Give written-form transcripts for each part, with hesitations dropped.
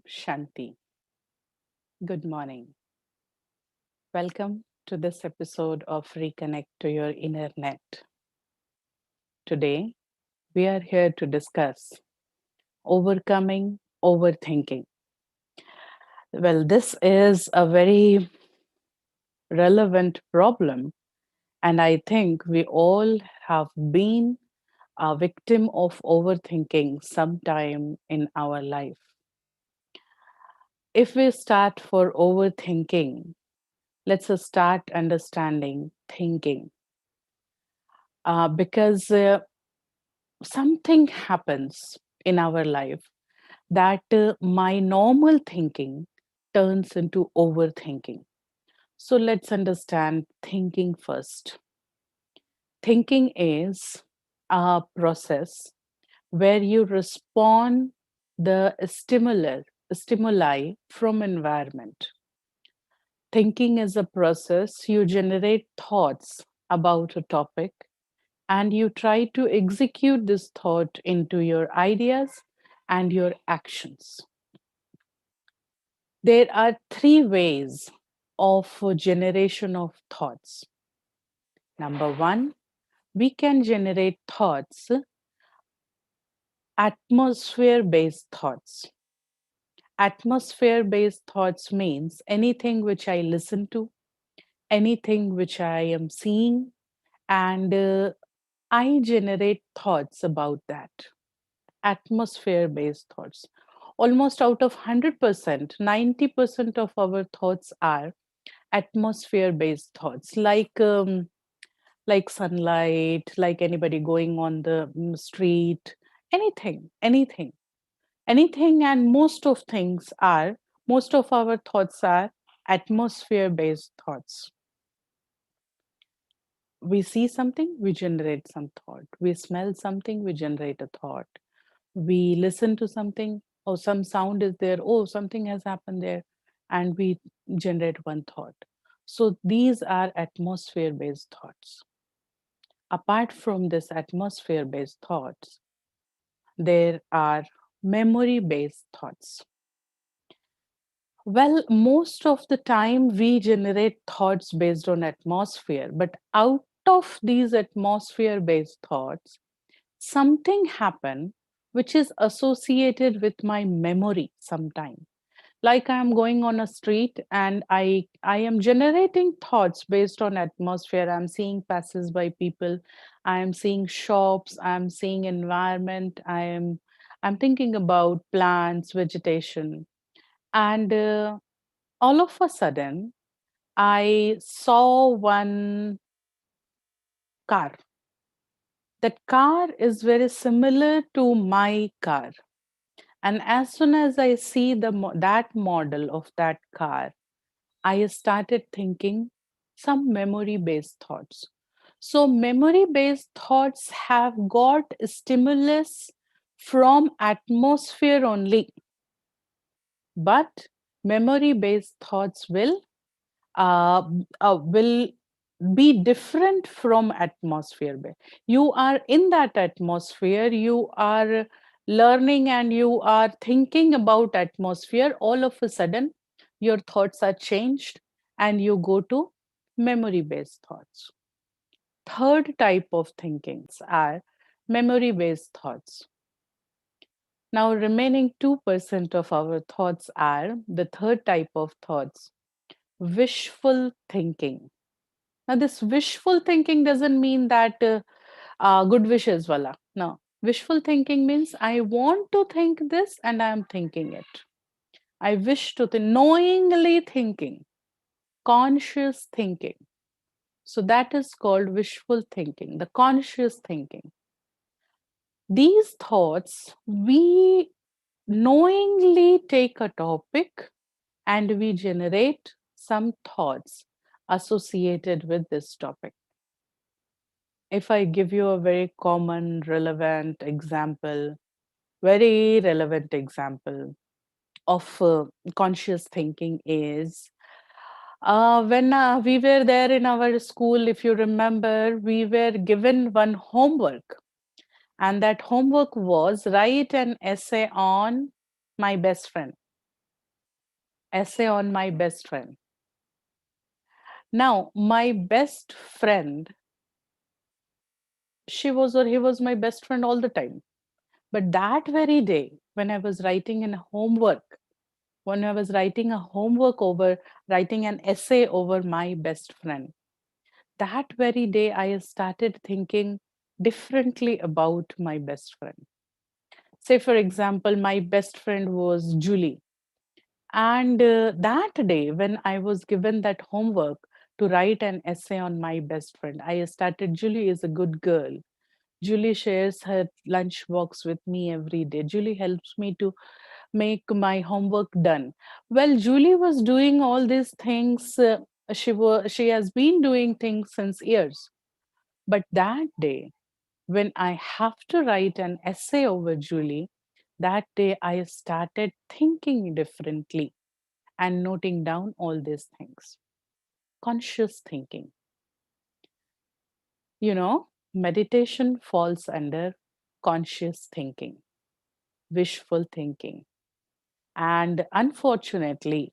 Shanti. Good morning. Welcome to this episode of Reconnect to your InnerNet. Today, we are here to discuss overcoming overthinking. Well, this is a very relevant problem, and I think we all have been a victim of overthinking sometime in our life. If we start for overthinking, let's start understanding thinking. Because something happens in our life that my normal thinking turns into overthinking. So let's understand thinking first. Thinking is a process where you respond the stimuli from environment. Thinking is a process you generate thoughts about a topic and you try to execute this thought into your ideas and your actions. There are three ways of generation of thoughts. Number one, we can generate thoughts, atmosphere based thoughts. Atmosphere based thoughts means anything which I listen to, anything which I am seeing, and I generate thoughts about that. Atmosphere based thoughts. Almost out of 100%, 90% of our thoughts are atmosphere based thoughts, like sunlight, like anybody going on the street, anything. And most of our thoughts are atmosphere based thoughts. We see something, we generate some thought. We smell something, we generate a thought. We listen to something, or some sound is there, oh, something has happened there, and we generate one thought. So these are atmosphere based thoughts. Apart from this atmosphere based thoughts, there are memory based thoughts. Well, most of the time we generate thoughts based on atmosphere, but out of these atmosphere based thoughts, something happen which is associated with my memory sometime. Like I am going on a street and I am generating thoughts based on atmosphere. I'm seeing passes by people, I am seeing shops, I'm seeing environment, I'm thinking about plants, vegetation, and all of a sudden I saw one car. That car is very similar to my car. And as soon as I see that model of that car, I started thinking some memory based thoughts. So, memory based thoughts have got stimulus from atmosphere only, but memory based thoughts uh, will be different from atmosphere. You are in that atmosphere, you are learning and you are thinking about atmosphere. All of a sudden your thoughts are changed and you go to memory based thoughts. Third type of thinkings are memory based thoughts. Now remaining 2% of our thoughts are the third type of thoughts, wishful thinking. Now, this wishful thinking doesn't mean that good wishes, wala. No. Wishful thinking means I want to think this and I am thinking it. I wish to think, knowingly thinking, conscious thinking. So that is called wishful thinking, the conscious thinking. These thoughts, we knowingly take a topic and we generate some thoughts associated with this topic. If I give you a very common, very relevant example of conscious thinking is when we were there in our school, if you remember, we were given one homework, and that homework was write an essay on my best friend. essay on my best friend. Now, my best friend, she was or he was my best friend all the time. But that very day, when I was writing an homework, when I was writing a homework over, writing an essay over my best friend, that very day I started thinking differently about my best friend. Say, for example, my best friend was Julie. And that day, when I was given that homework to write an essay on my best friend, I started, Julie is a good girl. Julie shares her lunchbox with me every day. Julie helps me to make my homework done. Well, Julie was doing all these things. She has been doing things since years. But that day, when I have to write an essay over Julie, that day I started thinking differently and noting down all these things. Conscious thinking. Meditation falls under conscious thinking, wishful thinking. And unfortunately,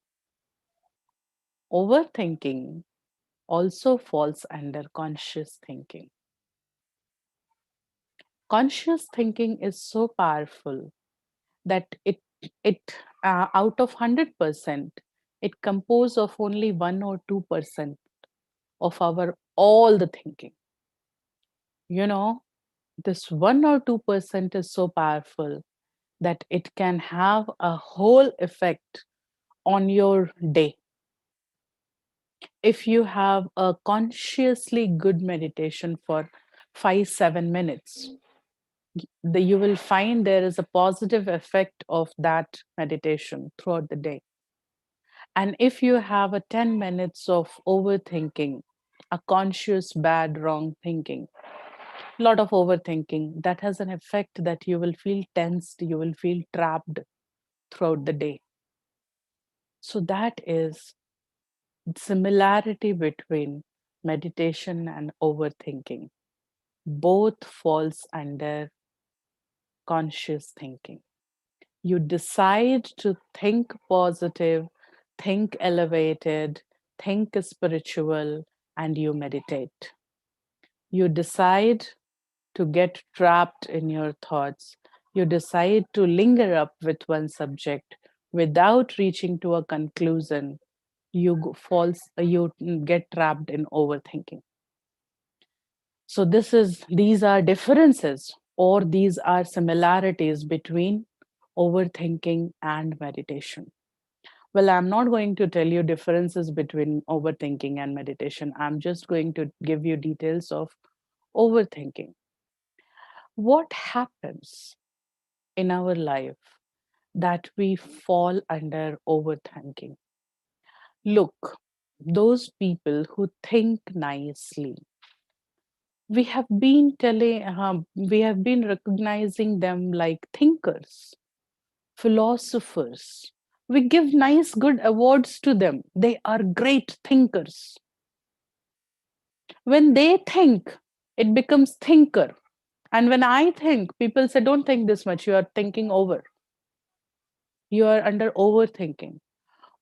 overthinking also falls under conscious thinking. Conscious thinking is so powerful that it out of 100%, it composes of only 1 or 2% of our all the thinking. You know, this 1 or 2% is so powerful that it can have a whole effect on your day. If you have a consciously good meditation for 5 7 minutes, you will find there is a positive effect of that meditation throughout the day. And if you have a 10 minutes of overthinking, a conscious bad wrong thinking, lot of overthinking, that has an effect that you will feel tensed, you will feel trapped throughout the day. So that is similarity between meditation and overthinking. Both falls under conscious thinking. You decide to think positive, think elevated, think spiritual, and you meditate. You decide to get trapped in your thoughts. You decide to linger up with one subject without reaching to a conclusion. You get trapped in overthinking. So these are differences, or these are similarities between overthinking and meditation. Well, I'm not going to tell you differences between overthinking and meditation. I'm just going to give you details of overthinking. What happens in our life that we fall under overthinking? Look, those people who think nicely, we have been recognizing them like thinkers, philosophers. We give nice, good awards to them. They are great thinkers. When they think, it becomes thinker. And when I think, people say, don't think this much. You are thinking over. You are under overthinking.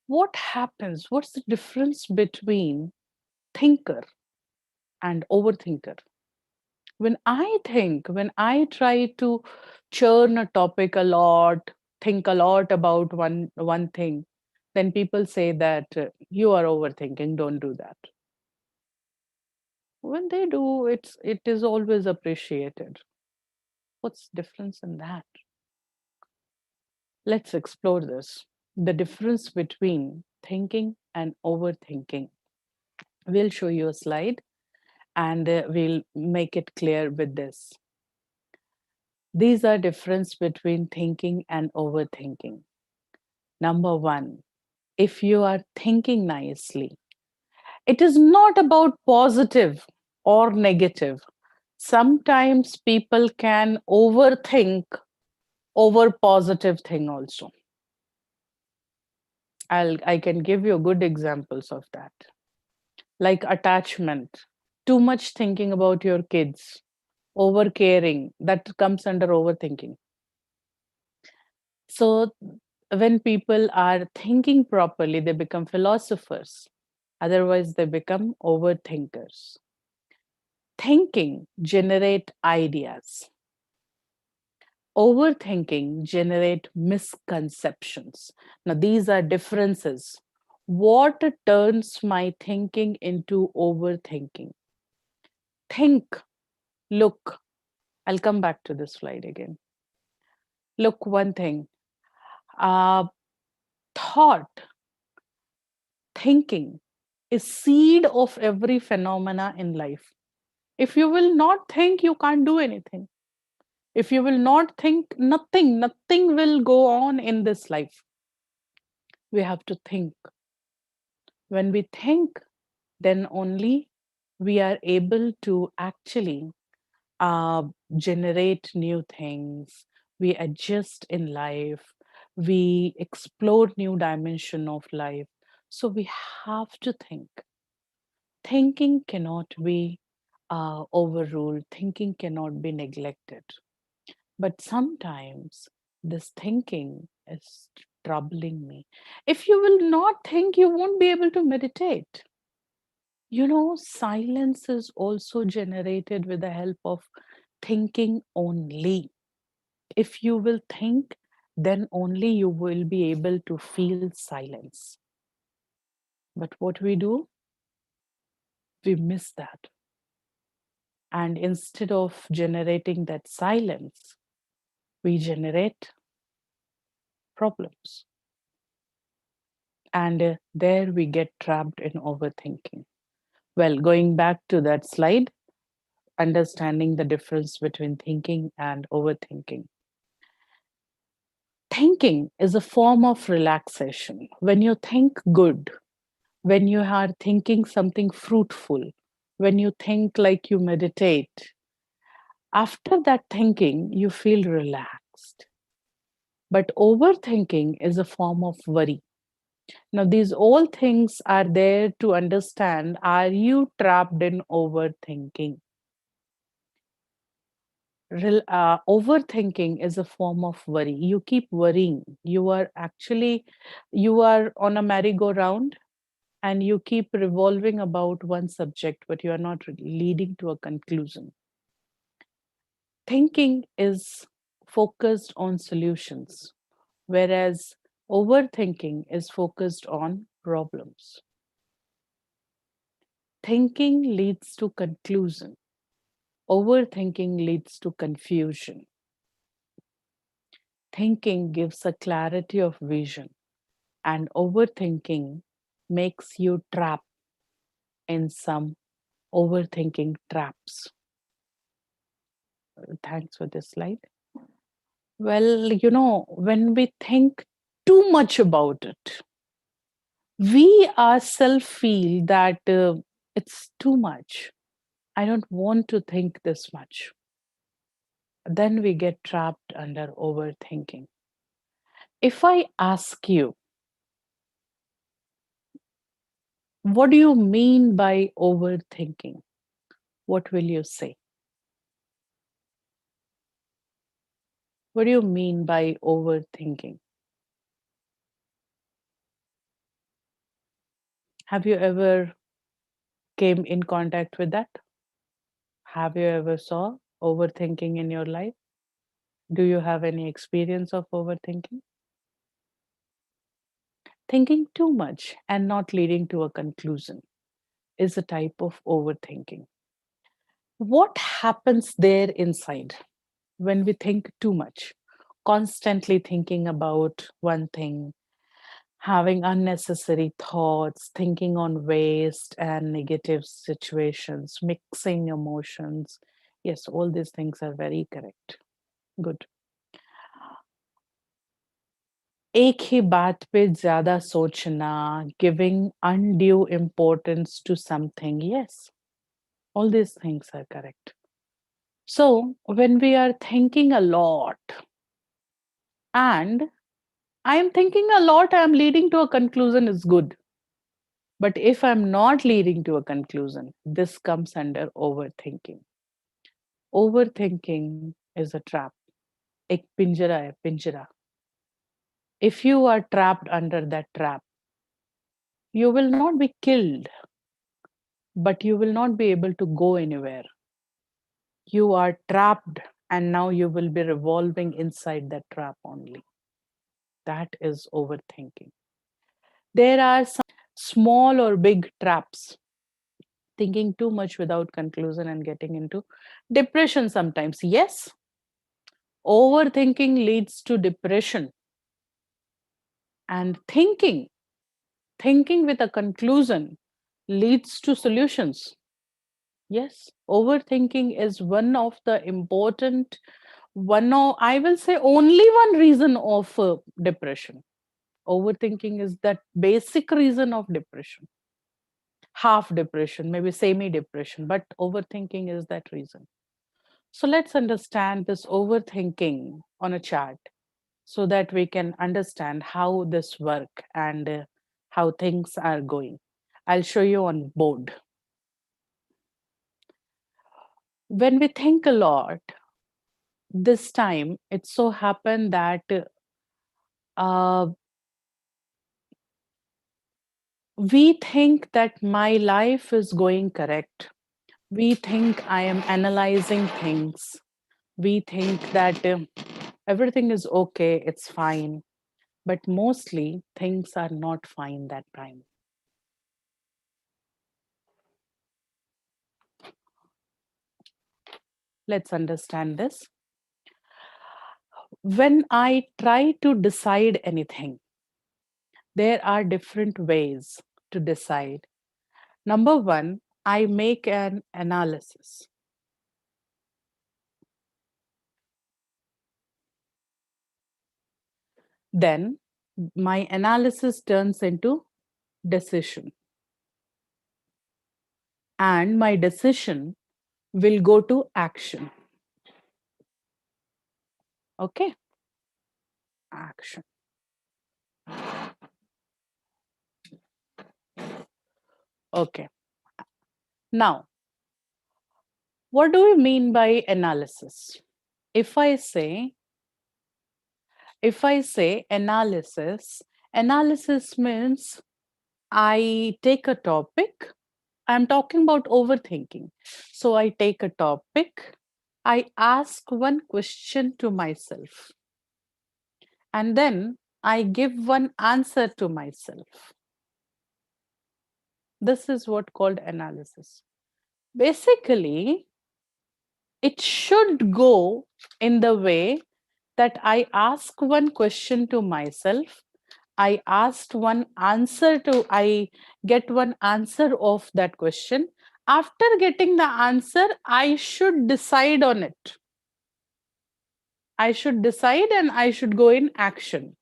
What happens? What's the difference between thinker and overthinker? When I try to churn a topic a lot, think a lot about one thing, then people say that you are overthinking, don't do that. When they do, it is always appreciated. What's the difference in that? Let's explore this. The difference between thinking and overthinking. We'll show you a slide and we'll make it clear with this. These are difference between thinking and overthinking. Number one, if you are thinking nicely, it is not about positive or negative. Sometimes people can overthink over positive thing also. I can give you good examples of that. Like attachment, too much thinking about your kids, over caring, that comes under overthinking. So when people are thinking properly, they become philosophers. Otherwise, they become overthinkers. Thinking generate ideas. Overthinking generate misconceptions. Now, these are differences. What turns my thinking into overthinking? Think, look, I'll come back to this slide again. Look, one thing, uh, thought, thinking is seed of every phenomena in life. If you will not think, you can't do anything. If you will not think, nothing will go on in this life. We have to think. When we think, then only we are able to actually uh, generate new things. We adjust in life. We explore new dimension of life. So we have to think. Thinking cannot be overruled. Thinking cannot be neglected. But sometimes this thinking is troubling me. If you will not think, you won't be able to meditate. Silence is also generated with the help of thinking only. If you will think, then only you will be able to feel silence. But what we do, we miss that. And instead of generating that silence, we generate problems. And there we get trapped in overthinking. Well, going back to that slide, understanding the difference between thinking and overthinking. Thinking is a form of relaxation. When you think good, when you are thinking something fruitful, when you think like you meditate, after that thinking, you feel relaxed. But overthinking is a form of worry. Now, these all things are there to understand, are you trapped in overthinking? Overthinking is a form of worry. You keep worrying. You are on a merry-go-round and you keep revolving about one subject, but you are not leading to a conclusion. Thinking is focused on solutions, whereas overthinking is focused on problems. Thinking leads to conclusion. Overthinking leads to confusion. Thinking gives a clarity of vision, and overthinking makes you trap in some overthinking traps. Thanks for this slide. Well, when we think too much about it, we ourselves feel that it's too much. I don't want to think this much. Then we get trapped under overthinking. If I ask you, what do you mean by overthinking? What will you say? What do you mean by overthinking? Have you ever came in contact with that? Have you ever saw overthinking in your life? Do you have any experience of overthinking? Thinking too much and not leading to a conclusion is a type of overthinking. What happens there inside when we think too much? Constantly thinking about one thing, having unnecessary thoughts, thinking on waste and negative situations, mixing emotions. Yes, all these things are very correct. Good. एक ही बात पे ज़्यादा सोचना, giving undue importance to something. Yes, all these things are correct. So, when we are thinking a lot, and I am thinking a lot, I am leading to a conclusion is good. But if I'm not leading to a conclusion, this comes under overthinking. Overthinking is a trap. एक पिंजरा है, पिंजरा. If you are trapped under that trap, you will not be killed, but you will not be able to go anywhere. You are trapped, and now you will be revolving inside that trap only. That is overthinking. There are some small or big traps, thinking too much without conclusion and getting into depression sometimes. Yes, overthinking leads to depression, and thinking with a conclusion leads to solutions. Yes, overthinking is one of the important, one of, I will say, only one reason of depression. Overthinking is that basic reason of depression, half depression, maybe semi depression, but overthinking is that reason. So let's understand this overthinking on a chart so that we can understand how this work and how things are going. I'll show you on board. When we think a lot, this time it so happened that uh, we think that my life is going correct. We think I am analyzing things. We think that everything is okay, it's fine. But mostly things are not fine that time. Let's understand this. When I try to decide anything, there are different ways to decide. Number one, I make an analysis. Then my analysis turns into decision, and my decision will go to action. Okay, action. Okay. Now, what do we mean by analysis? If I say, if I say analysis, analysis means I take a topic. I'm talking about overthinking. So I take a topic, I ask one question to myself, and then I give one answer to myself. This is what called analysis. Basically, it should go in the way that I ask one question to myself, I get one answer of that question. After getting the answer, I should decide on it. I should decide and I should go in action.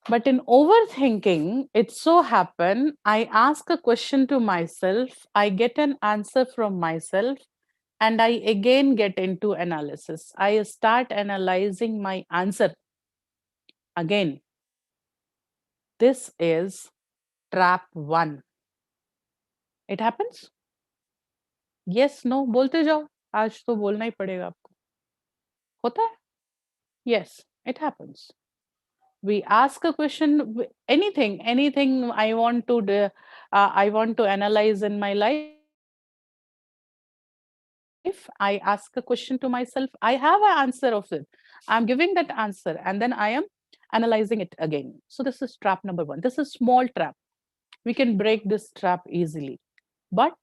But in overthinking, it so happen I ask a question to myself, I get an answer from myself, and I again get into analysis. I start analyzing my answer again. This is trap 1. It happens? Yes, no, बोलते जाओ. आज तो बोलना ही पड़ेगा आपको. होता है? Yes, it happens. We ask a question, anything I want to I want to analyze in my life. I ask a question to myself. I have an answer of it. I'm giving that answer, and then I am analyzing it again. So this is trap number 1. This is small trap. We can break this trap easily. But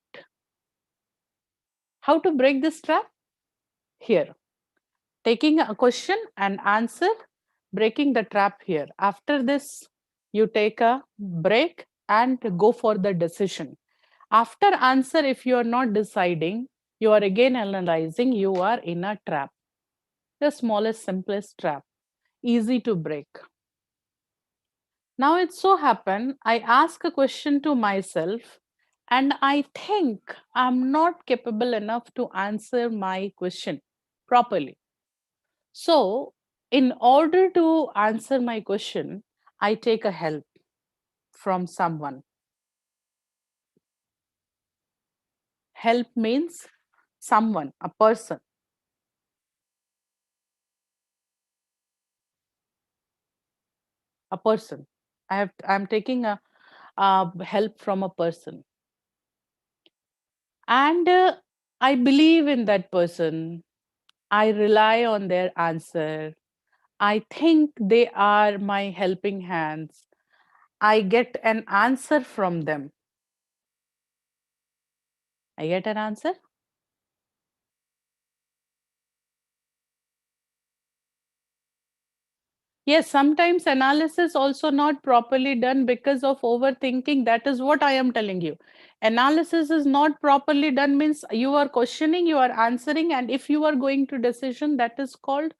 how to break this trap? Here, taking a question and answer, breaking the trap here. After this, you take a break and go for the decision. After answer, if you are not deciding, you are again analyzing, you are in a trap. The smallest, simplest trap, easy to break. Now it so happen, I ask a question to myself and I think I'm not capable enough to answer my question properly. So, in order to answer my question, I take a help from someone. Help means someone, a person. a person. I'm taking a help from a person, and I believe in that person. I rely on their answer. I think they are my helping hands. I get an answer from them. I get an answer. Yes, sometimes analysis also not properly done because of overthinking. That is what I am telling you. Analysis is not properly done means you are questioning, you are answering, and if you are going to decision, that is called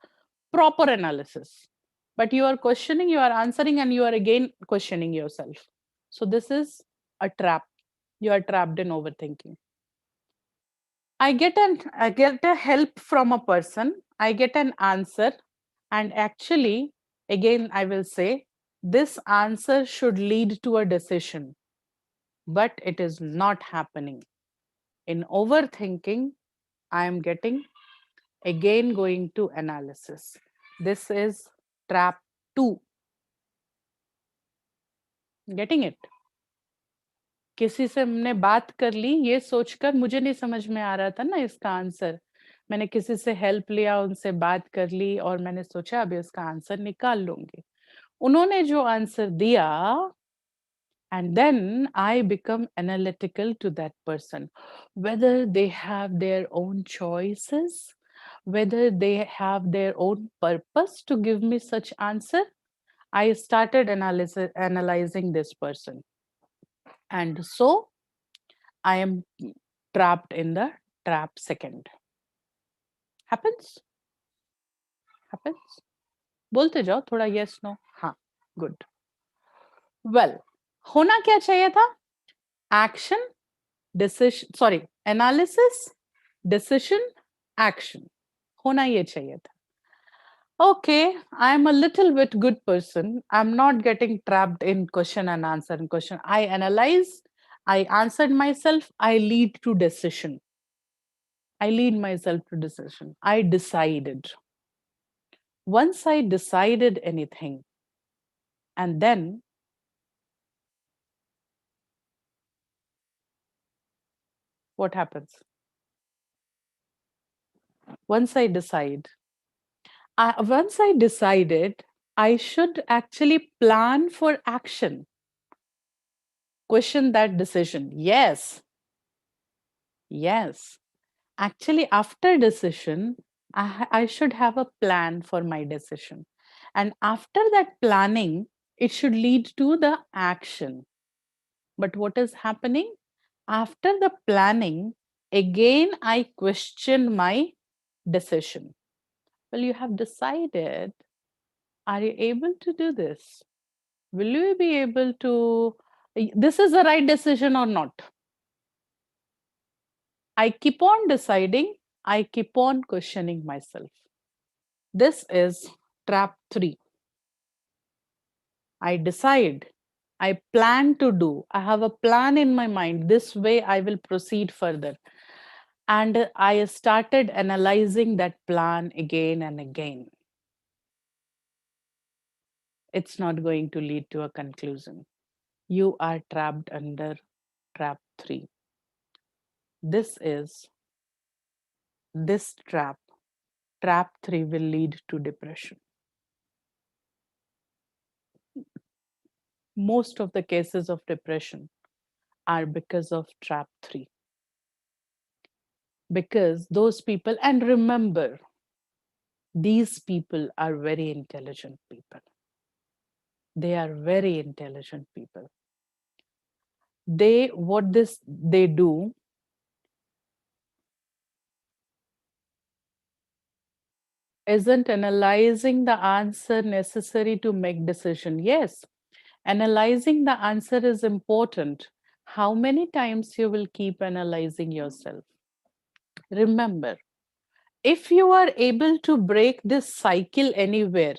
proper analysis. But you are questioning, you are answering, and you are again questioning yourself. So this is a trap. You are trapped in overthinking. I get a help from a person. I get an answer, and actually, again, I will say this answer should lead to a decision, but it is not happening. In overthinking, I am getting again going to analysis. This is trap 2. Getting it? किसी से हमने बात कर ली ये सोचकर मुझे नहीं समझ में आ रहा था ना इसका आंसर मैंने किसी से हेल्प लिया उनसे बात कर ली और मैंने सोचा अभी इसका आंसर निकाल लूंगी उन्होंने जो आंसर दिया and then I become analytical to that person whether they have their own choices whether they have their own purpose to give me such answer I started analyzing this person and so I am trapped in the trap second. Happens? Happens? बोलते जाओ थोड़ा yes no हाँ good. Well, होना क्या चाहिए था? Action, decision, sorry, analysis, decision, action. होना ये चाहिए था. Okay, I'm a little bit good person. I'm not getting trapped in question and answer and question. I analyze, I answered myself, I lead to decision. I lead myself to decision. I decided. Once I decided anything, and then what happens? Once I decide, once I decided, I should actually plan for action. Question that decision. Yes, yes. Actually, after decision, I should have a plan for my decision. And after that planning, it should lead to the action. But what is happening? After the planning, again, I question my decision. Well, you have decided. Are you able to do this? Will you be able to? This is the right decision or not? I keep on deciding. I keep on questioning myself. This is trap 3. I decide. I plan to do. I have a plan in my mind. This way I will proceed further. And I started analyzing that plan again and again. It's not going to lead to a conclusion. You are trapped under trap 3. This is this trap. Trap 3 will lead to depression. Most of the cases of depression are because of trap 3. Because those people, and remember, these people are very intelligent people. They are very intelligent people. What they do isn't analyzing the answer necessary to make decision. Yes, analyzing the answer is important. How many times you will keep analyzing yourself? Remember, if you are able to break this cycle anywhere,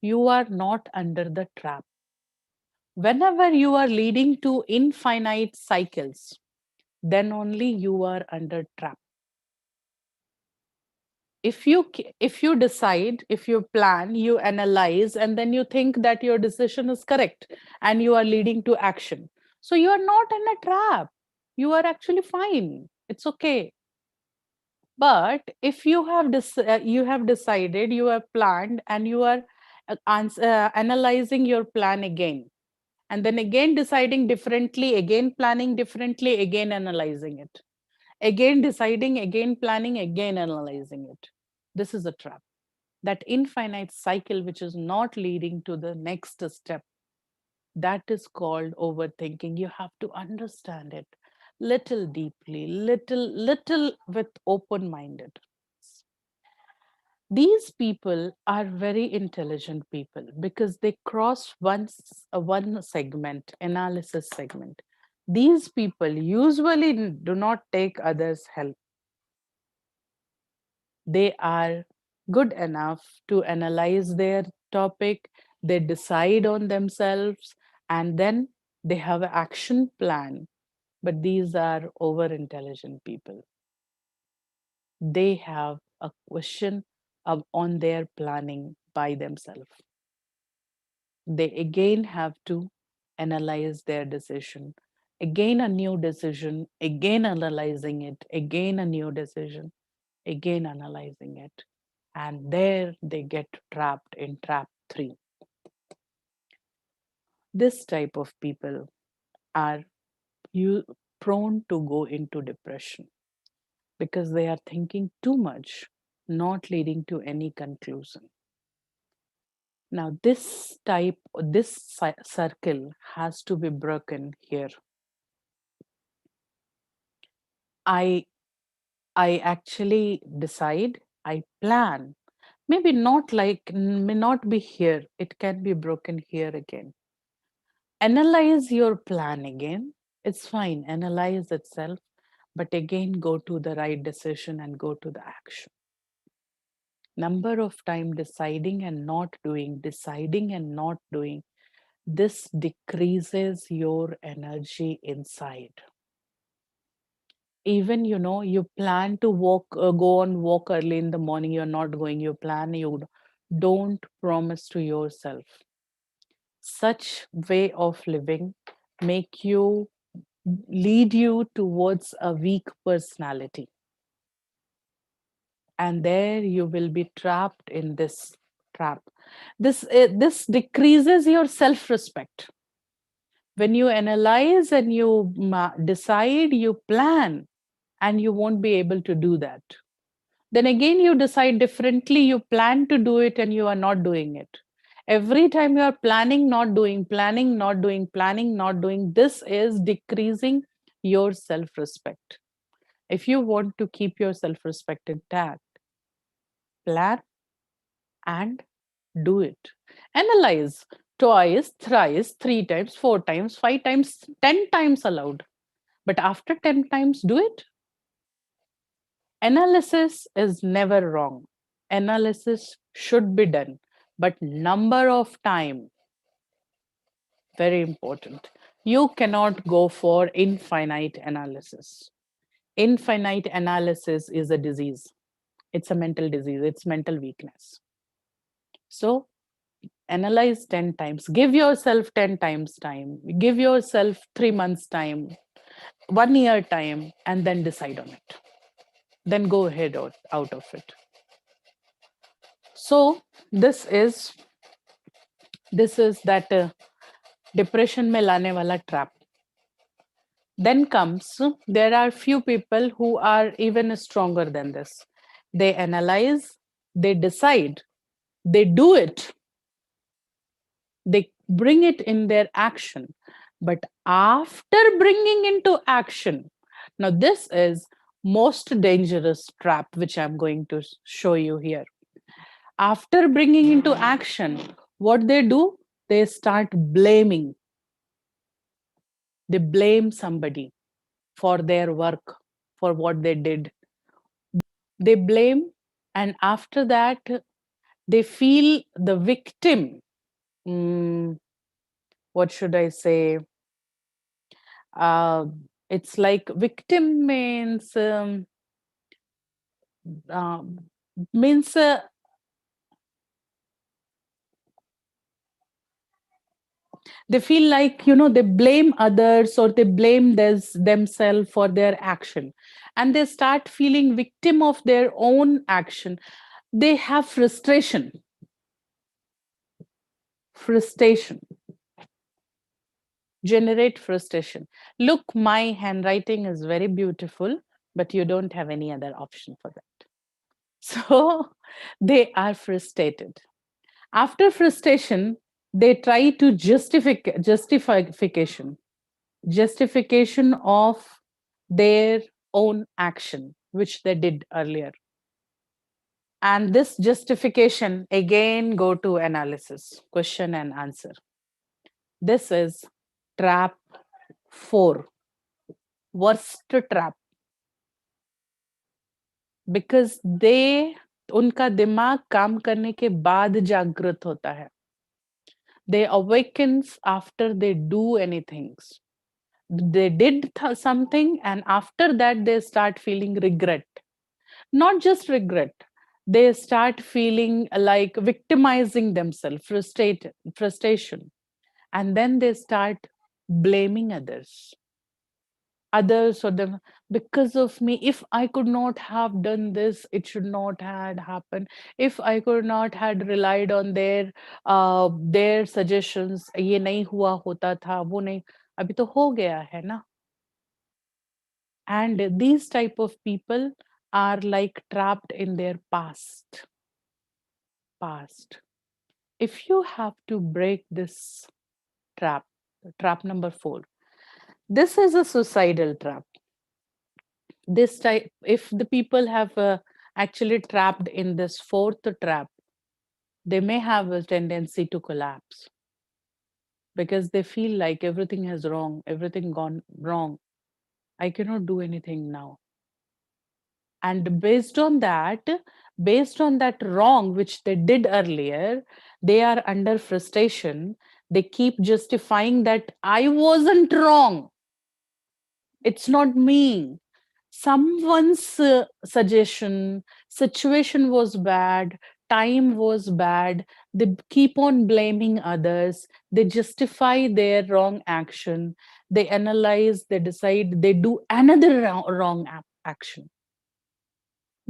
you are not under the trap. Whenever you are leading to infinite cycles, then only you are under trap. If you decide, if you plan, you analyze, and then you think that your decision is correct and you are leading to action, so you are not in a trap. You are actually fine, it's okay. But if you have decided, you have planned, and you are analyzing your plan again, and then again deciding differently, again planning differently, again analyzing it, again deciding, again planning, again analyzing it, this is a trap. That infinite cycle which is not leading to the next step, that is called overthinking. You have to understand it little deeply, little with open minded. These people are very intelligent people because they cross one segment, analysis segment. These people usually do not take others help. They are good enough to analyze their topic, they decide on themselves, and then they have an action plan. But these are over intelligent people. They have a question on their planning by themselves. They again have to analyze their decision, again a new decision, again analyzing it, again a new decision, again analyzing it, and there they get trapped in trap 3. This type of people are you prone to go into depression because they are thinking too much, not leading to any conclusion. Now this circle has to be broken here. I i actually decide, I plan, maybe not like, may not be here, it can be broken here again. Analyze your plan again, it's fine, analyze itself, but again go to the right decision and go to the action. Number of time deciding and not doing, deciding and not doing, this decreases your energy inside. Even, you plan to walk, go on walk early in the morning, you're not going, you plan, you don't promise to yourself. Such way of living make you lead you towards a weak personality, and there you will be trapped in this trap. This decreases your self respect. When you analyze and you decide, you plan, and you won't be able to do that. Then again you decide differently, you plan to do it and you are not doing it. Every time you are planning, not doing, planning, not doing, planning, not doing, this is decreasing your self respect. If you want to keep your self respect intact, plan and do it. Analyze twice, thrice, 3 times, 4 times, 5 times, 10 times allowed. But after 10 times, do it. Analysis is never wrong. Analysis should be done, but number of time, very important. You cannot go for infinite analysis. Infinite analysis is a disease. It's a mental disease. It's mental weakness. So analyze 10 times. Give yourself 10 times time. Give yourself 3 months time, 1 year time, and then decide on it. Then go ahead out of it. So this is that depression mein lane wala trap. Then comes, there are few people who are even stronger than this. They analyze, they decide, they do it, they bring it in their action. But after bringing into action, now this is most dangerous trap which I'm going to show you here. After bringing into action, what they do, they start blaming. They blame somebody for their work, for what they did. They blame, and after that, they feel the victim. Mm, what should I say? Uh, it's like victim means, uh, Means they feel like, they blame others or they blame themselves for their action, and they start feeling victim of their own action. They have frustration, generate frustration. Look, my handwriting is very beautiful, but you don't have any other option for that. So they are frustrated. After frustration, they try to justification of their own action which they did earlier, and this justification again go to analysis, question and answer. This is trap 4, worst trap, because they उनका दिमाग काम करने के बाद जागृत होता है. They awakens after they do anything. They did something, and after that they start feeling regret. Not just regret, they start feeling like victimizing themselves, frustration, and then they start blaming others or them. Because of me, if I could not have done this, it should not had happened. If I could not had relied on their suggestions, ये नहीं हुआ होता था, वो नहीं, अभी तो हो गया है ना. And these type of people are like trapped in their past. If you have to break this trap, trap number 4, this is a suicidal trap. This type, if the people have actually trapped in this fourth trap, they may have a tendency to collapse, because they feel like everything gone wrong, I cannot do anything now. And based on that wrong which they did earlier, they are under frustration. They keep justifying that I wasn't wrong, it's not me, someone's suggestion, situation was bad, time was bad. They keep on blaming others, they justify their wrong action, they analyze, they decide, they do another wrong action.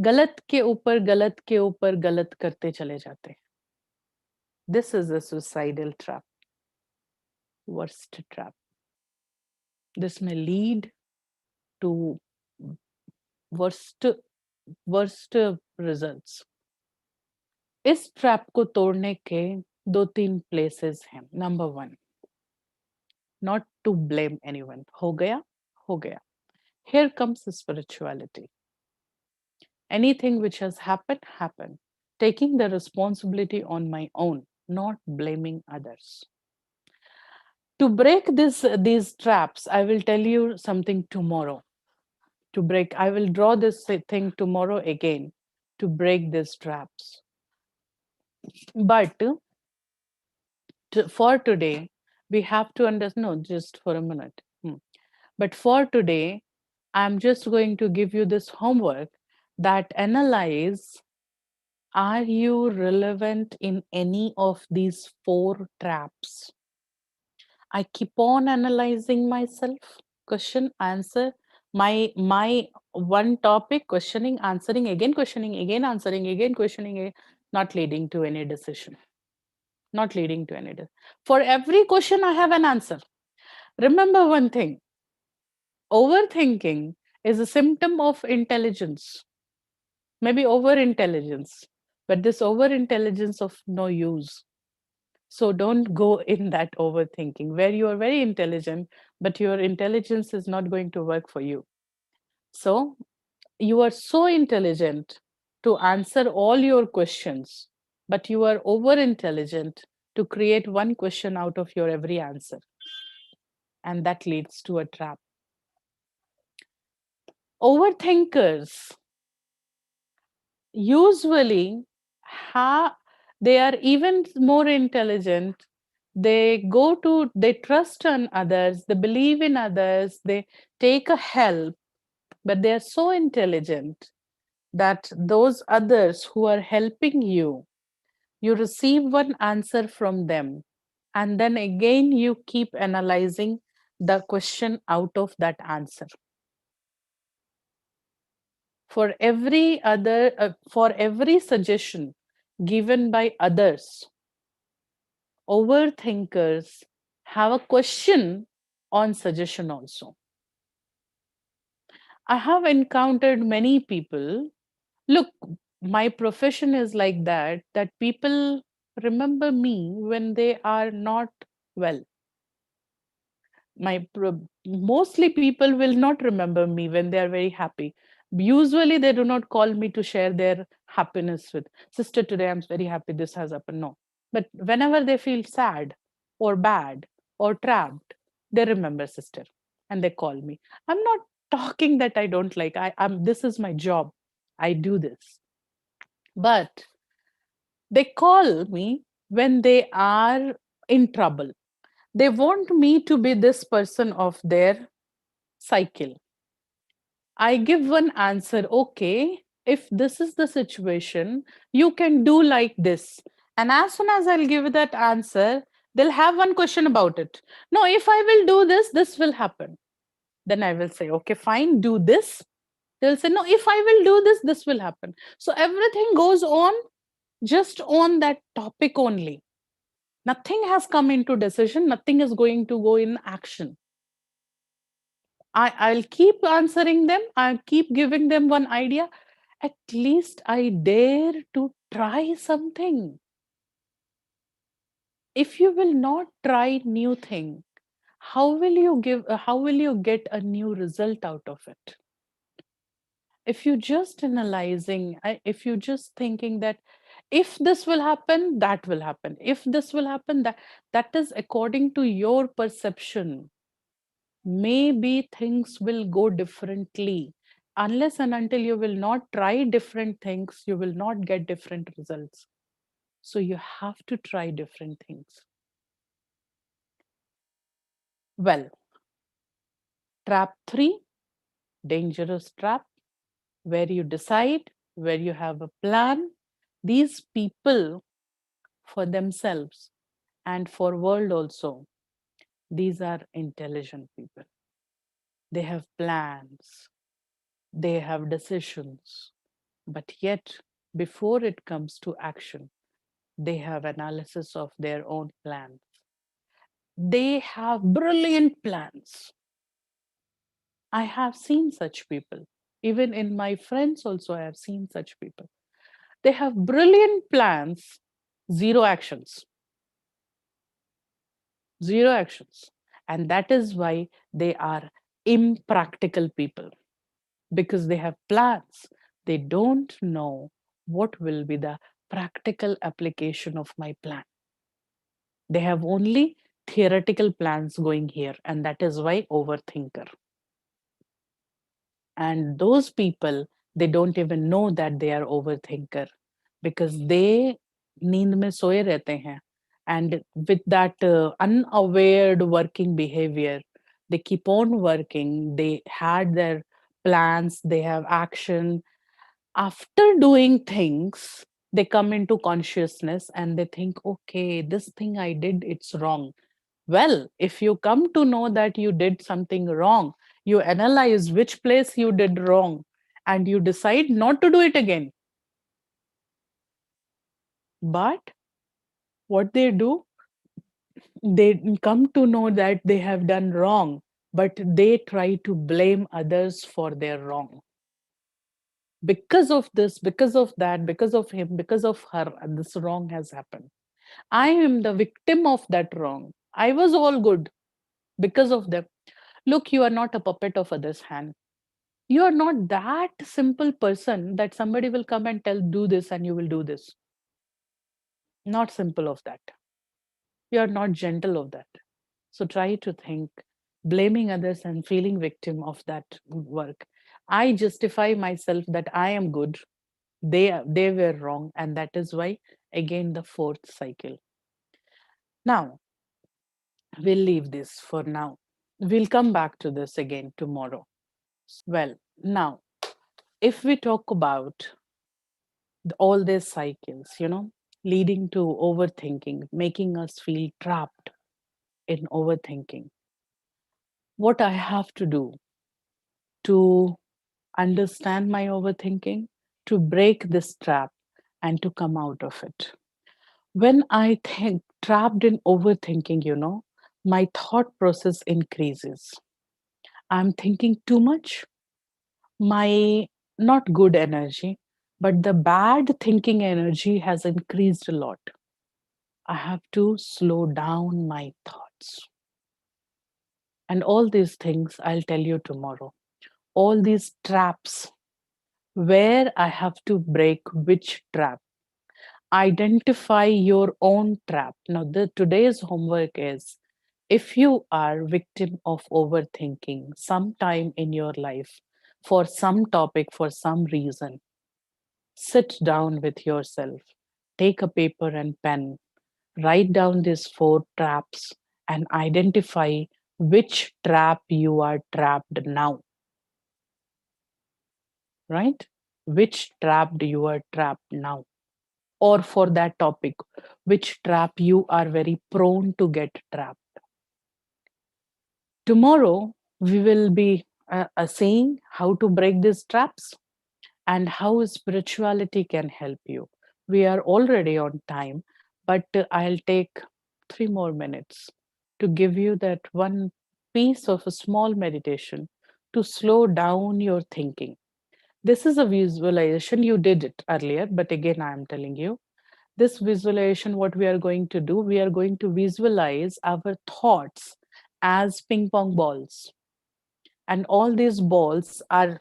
गलत के ऊपर गलत के ऊपर गलत करते चले जाते. This is a suicidal trap, worst trap. This may lead to worst worst results. इस ट्रैप को तोड़ने के 2-3 प्लेसेस हैं. Number 1, not to blame anyone. हो गया. Here comes the spirituality. Anything which has happened. Taking the responsibility on my own, not blaming others. To break these traps, I will tell you something tomorrow. I will draw this thing tomorrow again to break these traps. But for today, we have to understand. No, just for a minute. But for today, I'm just going to give you this homework that analyze, are you relevant in any of these 4 traps? I keep on analyzing myself, question, answer, my one topic, questioning, answering again, questioning again, answering again, questioning again, not leading to any decision. Not leading to any decision. For every question, I have an answer. Remember one thing, overthinking is a symptom of intelligence, maybe over intelligence, but this over intelligence of no use. So don't go in that overthinking where you are very intelligent, but your intelligence is not going to work for you. So you are so intelligent to answer all your questions, but you are over intelligent to create one question out of your every answer. And that leads to a trap. Overthinkers usually they are even more intelligent. They trust on others, they believe in others, they take a help, but they are so intelligent that those others who are helping you, you receive one answer from them, and then again you keep analyzing the question out of that answer. For every suggestion given by others, overthinkers have a question on suggestion also. I have encountered many people. Look, my profession is like that, that people remember me when they are not well. Mostly people will not remember me when they are very happy. Usually they do not call me to share their happiness with, sister, today I'm very happy, this has happened. No. But whenever they feel sad or bad or trapped, they remember sister and they call me. I'm not talking that I don't like, I'm this is my job, I do this. But they call me when they are in trouble. They want me to be this person of their cycle. I give one answer, okay, if this is the situation, you can do like this. And as soon as I'll give that answer, they'll have one question about it. No, if I will do this, this will happen. Then I will say, okay, fine, do this. They'll say, no, if I will do this, this will happen. So everything goes on just on that topic only. Nothing has come into decision, nothing is going to go in action. I'll keep answering them, I'll keep giving them one idea. At least I dare to try something. If you will not try new thing, how will you get a new result out of it? If you just analyzing, if you just thinking that if this will happen, that will happen. If this will happen, that is according to your perception. Maybe things will go differently. Unless and until you will not try different things, you will not get different results. So you have to try different things. Well, trap three, dangerous trap, where you decide, where you have a plan. These people, for themselves and for world also, these are intelligent people. They have plans, they have decisions, but yet before it comes to action, they have analysis of their own plans. They have brilliant plans. I have seen such people. Even in my friends also, I have seen such people. They have brilliant plans, zero actions, zero actions. And that is why they are impractical people, because they have plans. They don't know what will be the practical application of my plan. They have only theoretical plans going here, and that is why overthinker. And those people, they don't even know that they are overthinker, because they नींद में सोए रहते हैं, and with that unaware working behavior, they keep on working, they had their plans, they have action. After doing things, they come into consciousness and they think, okay, this thing I did, it's wrong. Well, if you come to know that you did something wrong, you analyze which place you did wrong and you decide not to do it again. But what they do, they come to know that they have done wrong, but they try to blame others for their wrong. Because of this, because of that, because of him, because of her, this wrong has happened. I am the victim of that wrong. I was all good because of them. Look, you are not a puppet of others' hand. You are not that simple person that somebody will come and tell, do this, and you will do this. Not simple of that. You are not gentle of that. So try to think, blaming others and feeling victim of that work. I justify myself that I am good. They were wrong, and that is why again the fourth cycle. Now we'll leave this for now. We'll come back to this again tomorrow. Well, now If we talk about all these cycles, leading to overthinking, making us feel trapped in overthinking, what I have to do to understand my overthinking, to break this trap, and to come out of it. When I think trapped in overthinking, my thought process increases. I'm thinking too much. My not good energy, but the bad thinking energy has increased a lot. I have to slow down my thoughts. And all these things I'll tell you tomorrow. All these traps, where I have to break which trap. Identify your own trap. Now, today's homework is, if you are victim of overthinking sometime in your life for some topic, for some reason, sit down with yourself, take a paper and pen, write down these four traps, and identify which trap you are trapped now, right? Which trap do you are trapped now? Or for that topic, which trap you are very prone to get trapped. Tomorrow, we will be saying how to break these traps and how spirituality can help you. We are already on time, but I'll take 3 more minutes to give you that one piece of a small meditation to slow down your thinking. This is a visualization. You did it earlier, but again, I am telling you this visualization. What we are going to do, we are going to visualize our thoughts as ping pong balls, and all these balls are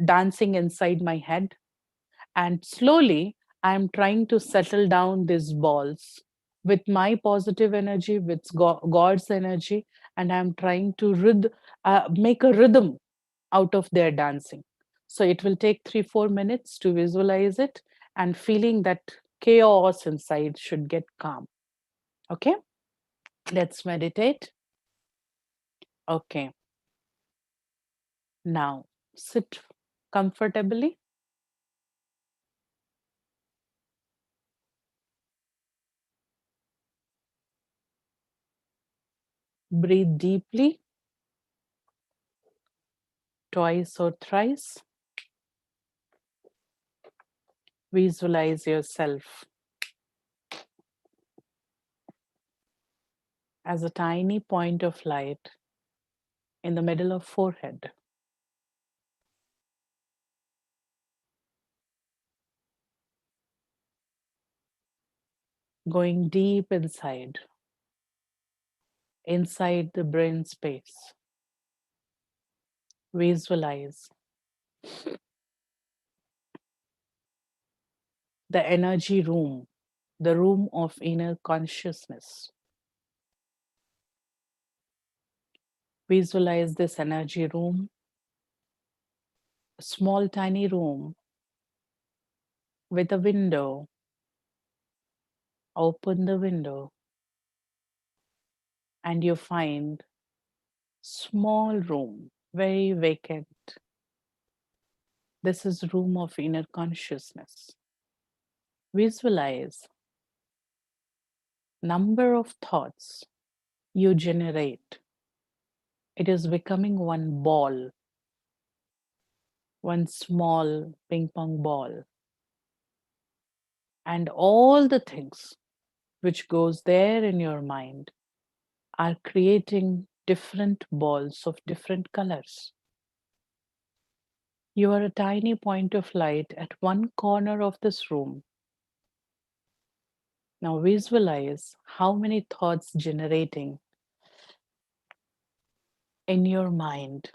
dancing inside my head, and slowly I am trying to settle down these balls with my positive energy, with God's energy, and I'm trying to make a rhythm out of their dancing. So it will take 3 4 minutes to visualize it, and feeling that chaos inside should get calm. Okay, let's meditate. Okay, now sit comfortably, breathe deeply, twice or thrice. Visualize yourself as a tiny point of light in the middle of forehead, going deep inside the brain space. Visualize the energy room, the room of inner consciousness. Visualize this energy room, a small tiny room with a window. Open the window and you find small room, very vacant. This is room of inner consciousness. Visualize number of thoughts you generate. It is becoming one ball, one small ping pong ball. And all the things which goes there in your mind are creating different balls of different colors. You are a tiny point of light at one corner of this room. Now visualize how many thoughts generating in your mind,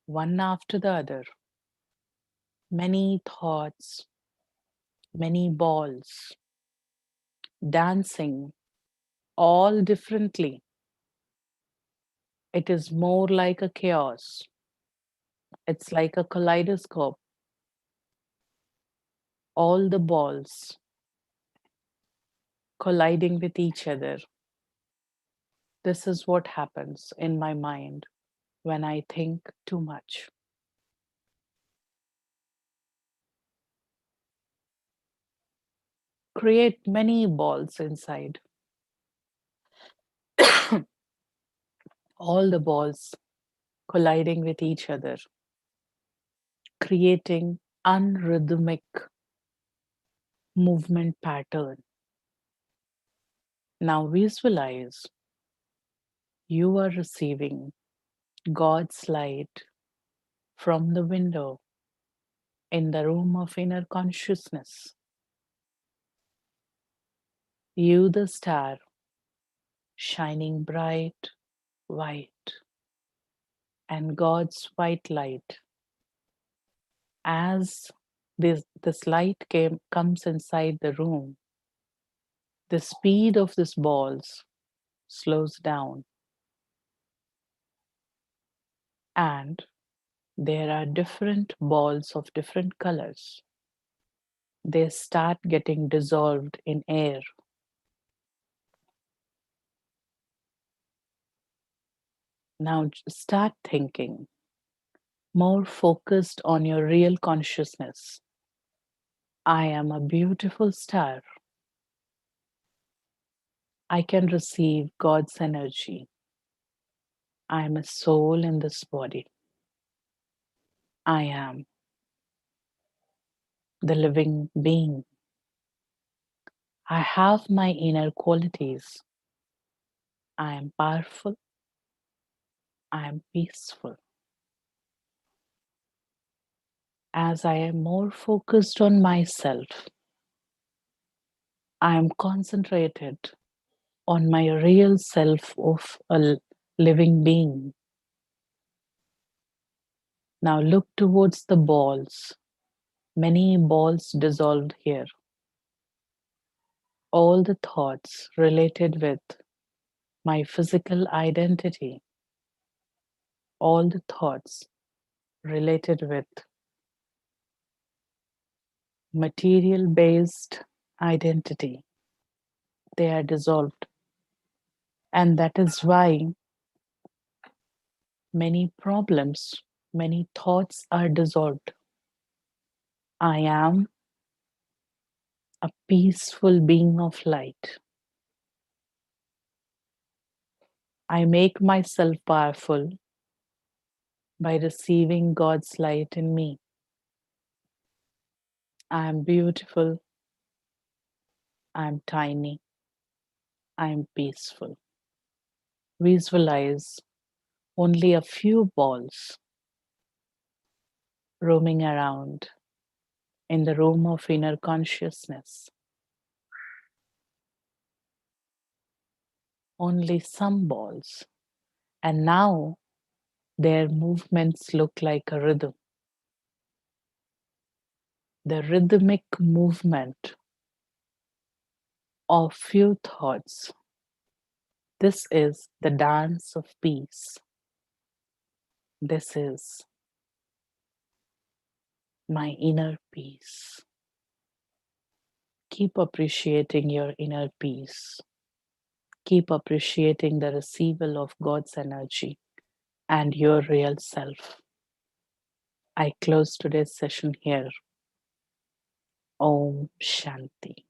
one after the other. Many thoughts, many balls, dancing all differently. It is more like a chaos. It's like a kaleidoscope. All the balls colliding with each other. This is what happens in my mind when I think too much. create many balls inside. All the balls colliding with each other, creating unrhythmic movement pattern. Now visualize you are receiving God's light from the window in the room of inner consciousness. You, the star, shining bright white, and God's white light. As this light comes inside the room, the speed of these balls slows down, and there are different balls of different colors. They start getting dissolved in air. Now start thinking more focused on your real consciousness. I am a beautiful star. I can receive God's energy. I am a soul in this body. I am the living being. I have my inner qualities. I am powerful. I am peaceful. As I am more focused on myself, I am concentrated on my real self of a living being. Now look towards the balls. Many balls dissolved here. All the thoughts related with my physical identity, all the thoughts related with material based identity, they are dissolved. And that is why many problems, many thoughts are dissolved. I am a peaceful being of light. I make myself powerful by receiving God's light in me. I am beautiful. I am tiny. I am peaceful. Visualize only a few balls roaming around in the room of inner consciousness. Only some balls. And now their movements look like a rhythm. The rhythmic movement of few thoughts. This is the dance of peace. This is my inner peace. Keep appreciating your inner peace. Keep appreciating the receival of God's energy and your real self. I close today's session here. Om Shanti.